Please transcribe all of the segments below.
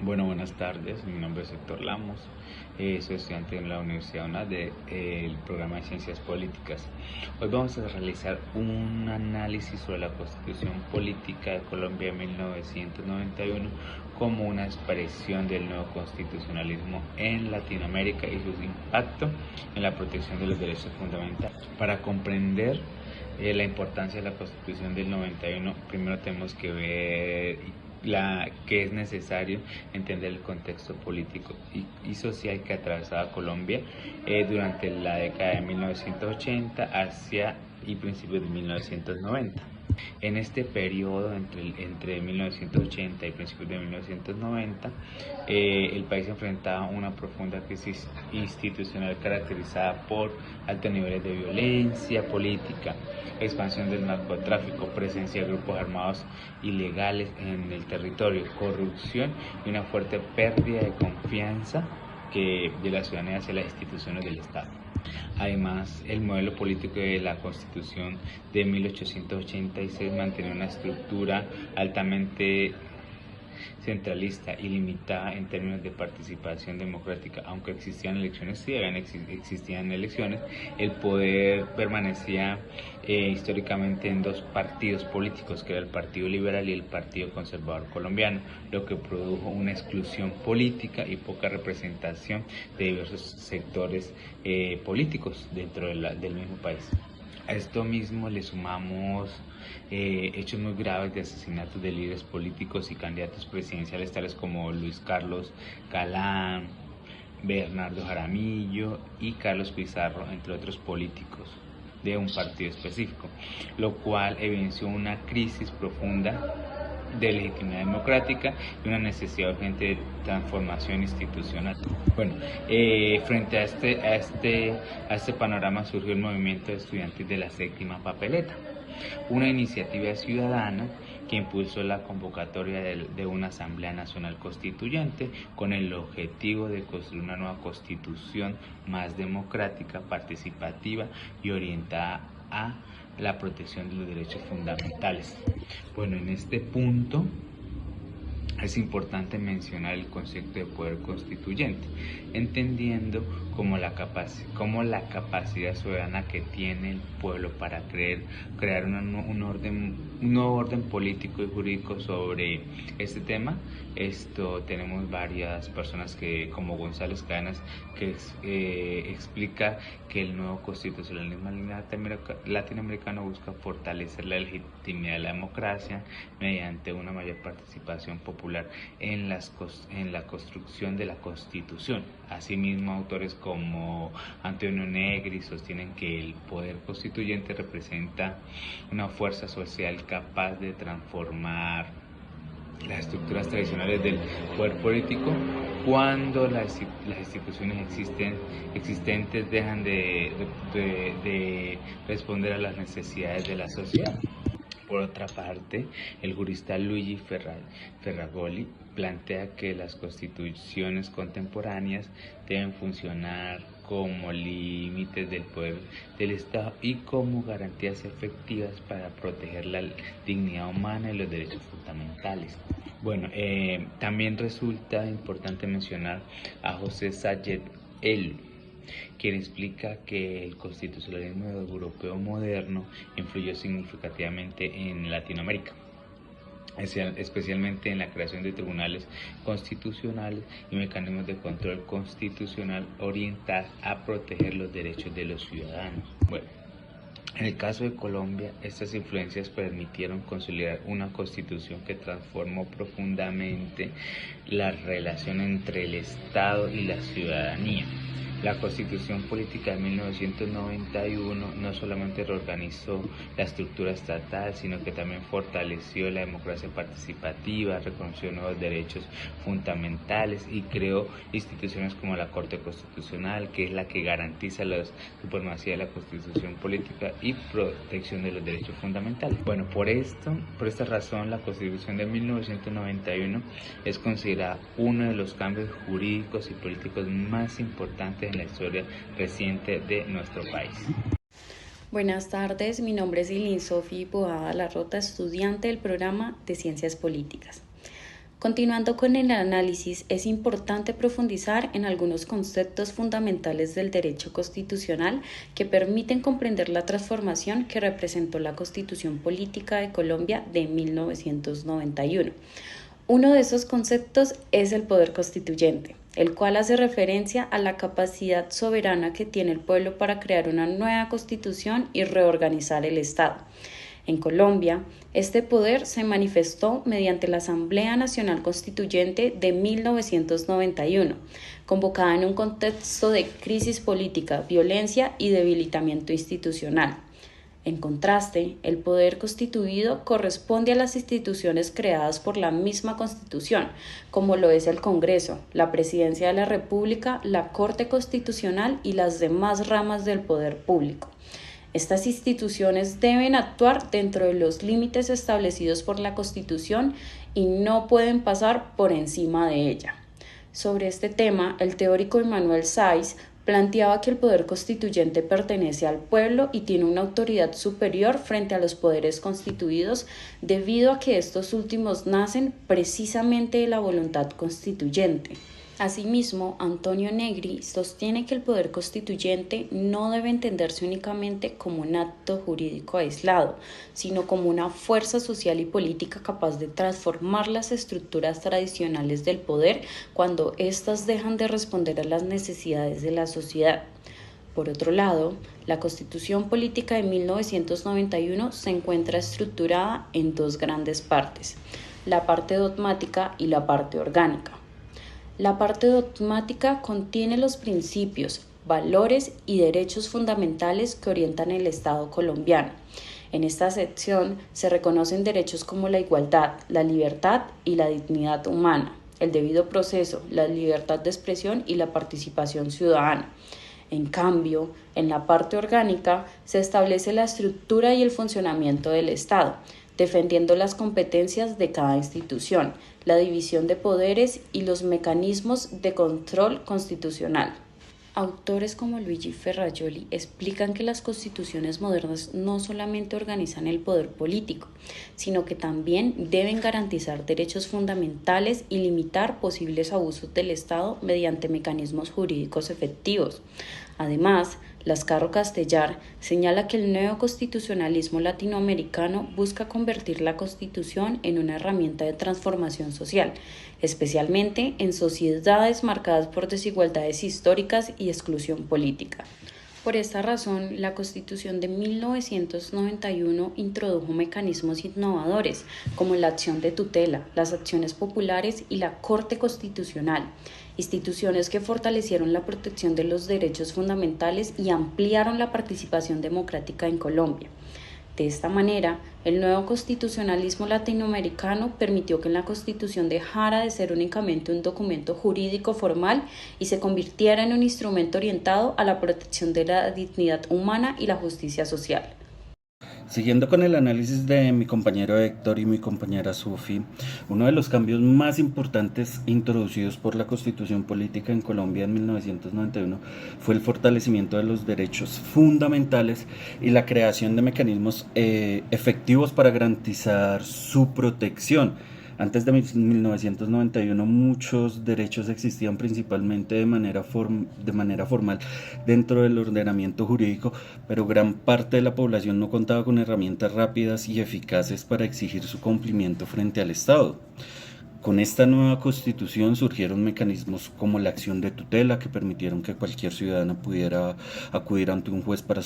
Bueno, buenas tardes. Mi nombre es Héctor Lamos. Soy estudiante en la Universidad UNAD del programa de Ciencias Políticas. Hoy vamos a realizar un análisis sobre la Constitución Política de Colombia de 1991 como una expresión del nuevo constitucionalismo en Latinoamérica y su impacto en la protección de los derechos fundamentales. Para comprender la importancia de la Constitución del 91, primero tenemos que ver que es necesario entender el contexto político y social que atravesaba Colombia durante la década de 1980 hacia y principios de 1990. En este periodo, entre 1980 y principios de 1990, el país enfrentaba una profunda crisis institucional caracterizada por altos niveles de violencia política, expansión del narcotráfico, presencia de grupos armados ilegales en el territorio, corrupción y una fuerte pérdida de confianza de la ciudadanía hacia las instituciones del Estado. Además, el modelo político de la Constitución de 1886 mantenía una estructura altamente centralista y limitada en términos de participación democrática. Aunque existían elecciones, existían elecciones, el poder permanecía históricamente en dos partidos políticos, que era el Partido Liberal y el Partido Conservador Colombiano, lo que produjo una exclusión política y poca representación de diversos sectores políticos dentro del mismo país. A esto mismo le sumamos hechos muy graves de asesinatos de líderes políticos y candidatos presidenciales tales como Luis Carlos Galán, Bernardo Jaramillo y Carlos Pizarro, entre otros políticos de un partido específico, lo cual evidenció una crisis profunda de legitimidad democrática y una necesidad urgente de transformación institucional. Bueno, frente a este panorama surgió el movimiento de estudiantes de la séptima papeleta, una iniciativa ciudadana que impulsó la convocatoria de una Asamblea Nacional Constituyente con el objetivo de construir una nueva constitución más democrática, participativa y orientada a la protección de los derechos fundamentales. Bueno, en este punto es importante mencionar el concepto de poder constituyente, entendiendo como la capacidad ciudadana que tiene el pueblo para crear un nuevo orden político y jurídico sobre este tema. Tenemos varias personas como González Cadenas, que explica que el nuevo constitucionalismo latinoamericano busca fortalecer la legitimidad de la democracia mediante una mayor participación popular en la construcción de la Constitución. Asimismo, autores como Antonio Negri sostienen que el poder constituyente representa una fuerza social capaz de transformar las estructuras tradicionales del poder político cuando las instituciones existentes dejan de responder a las necesidades de la sociedad. Por otra parte, el jurista Luigi Ferragoli plantea que las constituciones contemporáneas deben funcionar como límites del poder del Estado y como garantías efectivas para proteger la dignidad humana y los derechos fundamentales. Bueno, también resulta importante mencionar a José Sayed El, quien explica que el constitucionalismo europeo moderno influyó significativamente en Latinoamérica, especialmente en la creación de tribunales constitucionales y mecanismos de control constitucional orientados a proteger los derechos de los ciudadanos. Bueno, en el caso de Colombia, estas influencias permitieron consolidar una constitución que transformó profundamente la relación entre el Estado y la ciudadanía. La Constitución Política de 1991 no solamente reorganizó la estructura estatal, sino que también fortaleció la democracia participativa, reconoció nuevos derechos fundamentales y creó instituciones como la Corte Constitucional, que es la que garantiza la supremacía de la Constitución Política y protección de los derechos fundamentales. Bueno, por esta razón, la Constitución de 1991 es considerada uno de los cambios jurídicos y políticos más importantes en la historia reciente de nuestro país. Buenas tardes, mi nombre es Ilin Sofi Boada Larrota, estudiante del programa de Ciencias Políticas. Continuando con el análisis, es importante profundizar en algunos conceptos fundamentales del derecho constitucional que permiten comprender la transformación que representó la Constitución Política de Colombia de 1991. Uno de esos conceptos es el poder constituyente, el cual hace referencia a la capacidad soberana que tiene el pueblo para crear una nueva constitución y reorganizar el Estado. En Colombia, este poder se manifestó mediante la Asamblea Nacional Constituyente de 1991, convocada en un contexto de crisis política, violencia y debilitamiento institucional. En contraste, el poder constituido corresponde a las instituciones creadas por la misma Constitución, como lo es el Congreso, la Presidencia de la República, la Corte Constitucional y las demás ramas del poder público. Estas instituciones deben actuar dentro de los límites establecidos por la Constitución y no pueden pasar por encima de ella. Sobre este tema, el teórico Emmanuel Sáiz planteaba que el poder constituyente pertenece al pueblo y tiene una autoridad superior frente a los poderes constituidos debido a que estos últimos nacen precisamente de la voluntad constituyente. Asimismo, Antonio Negri sostiene que el poder constituyente no debe entenderse únicamente como un acto jurídico aislado, sino como una fuerza social y política capaz de transformar las estructuras tradicionales del poder cuando éstas dejan de responder a las necesidades de la sociedad. Por otro lado, la Constitución Política de 1991 se encuentra estructurada en dos grandes partes, la parte dogmática y la parte orgánica. La parte dogmática contiene los principios, valores y derechos fundamentales que orientan el Estado colombiano. En esta sección se reconocen derechos como la igualdad, la libertad y la dignidad humana, el debido proceso, la libertad de expresión y la participación ciudadana. En cambio, en la parte orgánica se establece la estructura y el funcionamiento del Estado, defendiendo las competencias de cada institución, la división de poderes y los mecanismos de control constitucional. Autores como Luigi Ferrajoli explican que las constituciones modernas no solamente organizan el poder político, sino que también deben garantizar derechos fundamentales y limitar posibles abusos del Estado mediante mecanismos jurídicos efectivos. Además, Lascarro Castellar señala que el neoconstitucionalismo latinoamericano busca convertir la Constitución en una herramienta de transformación social, especialmente en sociedades marcadas por desigualdades históricas y exclusión política. Por esta razón, la Constitución de 1991 introdujo mecanismos innovadores, como la acción de tutela, las acciones populares y la Corte Constitucional, instituciones que fortalecieron la protección de los derechos fundamentales y ampliaron la participación democrática en Colombia. De esta manera, el nuevo constitucionalismo latinoamericano permitió que la Constitución dejara de ser únicamente un documento jurídico formal y se convirtiera en un instrumento orientado a la protección de la dignidad humana y la justicia social. Siguiendo con el análisis de mi compañero Héctor y mi compañera Sufi, uno de los cambios más importantes introducidos por la Constitución Política en Colombia en 1991 fue el fortalecimiento de los derechos fundamentales y la creación de mecanismos efectivos para garantizar su protección. Antes de 1991 muchos derechos existían principalmente de manera formal dentro del ordenamiento jurídico, pero gran parte de la población no contaba con herramientas rápidas y eficaces para exigir su cumplimiento frente al Estado. Con esta nueva constitución surgieron mecanismos como la acción de tutela que permitieron que cualquier ciudadano pudiera acudir ante un juez para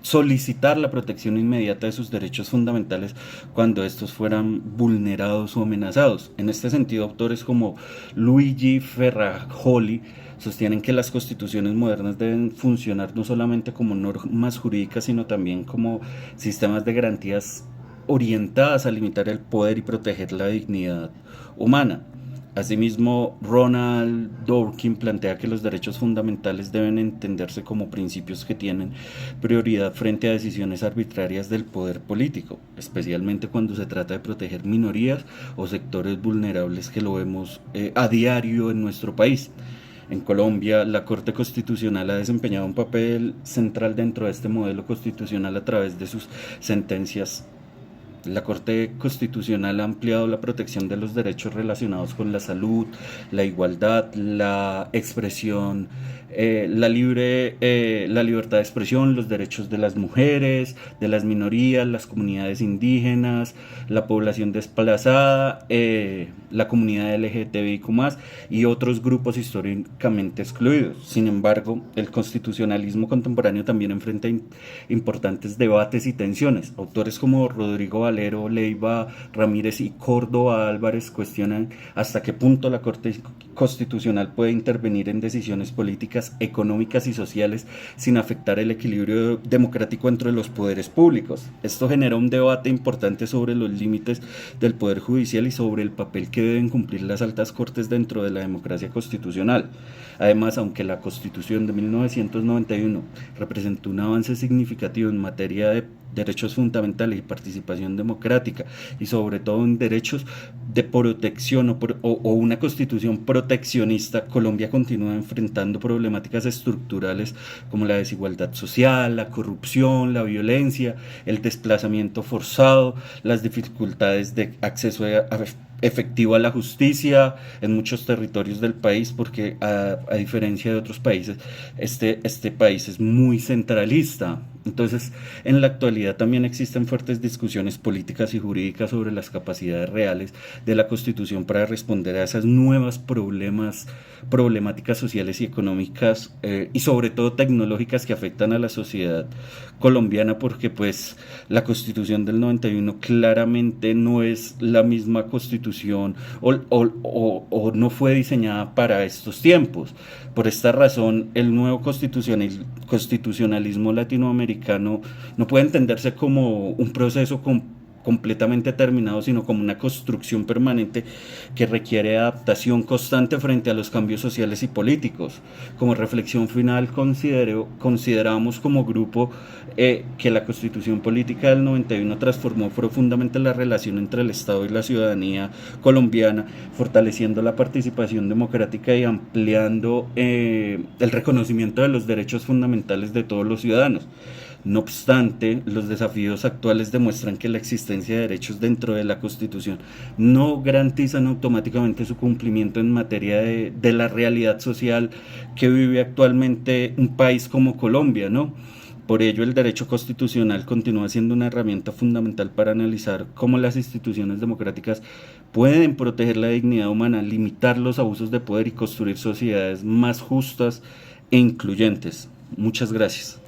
solicitar la protección inmediata de sus derechos fundamentales cuando estos fueran vulnerados o amenazados. En este sentido, autores como Luigi Ferrajoli sostienen que las constituciones modernas deben funcionar no solamente como normas jurídicas, sino también como sistemas de garantías orientadas a limitar el poder y proteger la dignidad humana. Asimismo, Ronald Dworkin plantea que los derechos fundamentales deben entenderse como principios que tienen prioridad frente a decisiones arbitrarias del poder político, especialmente cuando se trata de proteger minorías o sectores vulnerables que lo vemos a diario en nuestro país. En Colombia, la Corte Constitucional ha desempeñado un papel central dentro de este modelo constitucional a través de sus sentencias La Corte Constitucional ha ampliado la protección de los derechos relacionados con la salud, la igualdad, la expresión, la libertad de expresión, los derechos de las mujeres, de las minorías, las comunidades indígenas, la población desplazada, la comunidad LGTBIQ+, y otros grupos históricamente excluidos. Sin embargo, el constitucionalismo contemporáneo también enfrenta importantes debates y tensiones. Autores como Rodrigo Valero, Leiva Ramírez y Córdoba Álvarez cuestionan hasta qué punto la Corte Constitucional puede intervenir en decisiones políticas, económicas y sociales sin afectar el equilibrio democrático entre los poderes públicos. Esto genera un debate importante sobre los límites del poder judicial y sobre el papel que deben cumplir las altas cortes dentro de la democracia constitucional. Además, aunque la Constitución de 1991 representó un avance significativo en materia de derechos fundamentales y participación democrática, y sobre todo en derechos de protección o una constitución proteccionista, Colombia continúa enfrentando problemáticas estructurales como la desigualdad social, la corrupción, la violencia, el desplazamiento forzado, las dificultades de acceso efectivo a la justicia en muchos territorios del país, porque a diferencia de otros países, este país es muy centralista. Entonces, en la actualidad también existen fuertes discusiones políticas y jurídicas sobre las capacidades reales de la Constitución para responder a esas nuevas problemáticas sociales y económicas, y sobre todo tecnológicas que afectan a la sociedad colombiana, porque pues la Constitución del 91 claramente no es la misma Constitución o no fue diseñada para estos tiempos. Por esta razón, el nuevo constitucionalismo latinoamericano no puede entenderse como un proceso completamente terminado, sino como una construcción permanente que requiere adaptación constante frente a los cambios sociales y políticos. Como reflexión final, consideramos como grupo que la Constitución Política del 91 transformó profundamente la relación entre el Estado y la ciudadanía colombiana, fortaleciendo la participación democrática y ampliando el reconocimiento de los derechos fundamentales de todos los ciudadanos. No obstante, los desafíos actuales demuestran que la existencia de derechos dentro de la Constitución no garantizan automáticamente su cumplimiento en materia de la realidad social que vive actualmente un país como Colombia, ¿no? Por ello, el derecho constitucional continúa siendo una herramienta fundamental para analizar cómo las instituciones democráticas pueden proteger la dignidad humana, limitar los abusos de poder y construir sociedades más justas e incluyentes. Muchas gracias.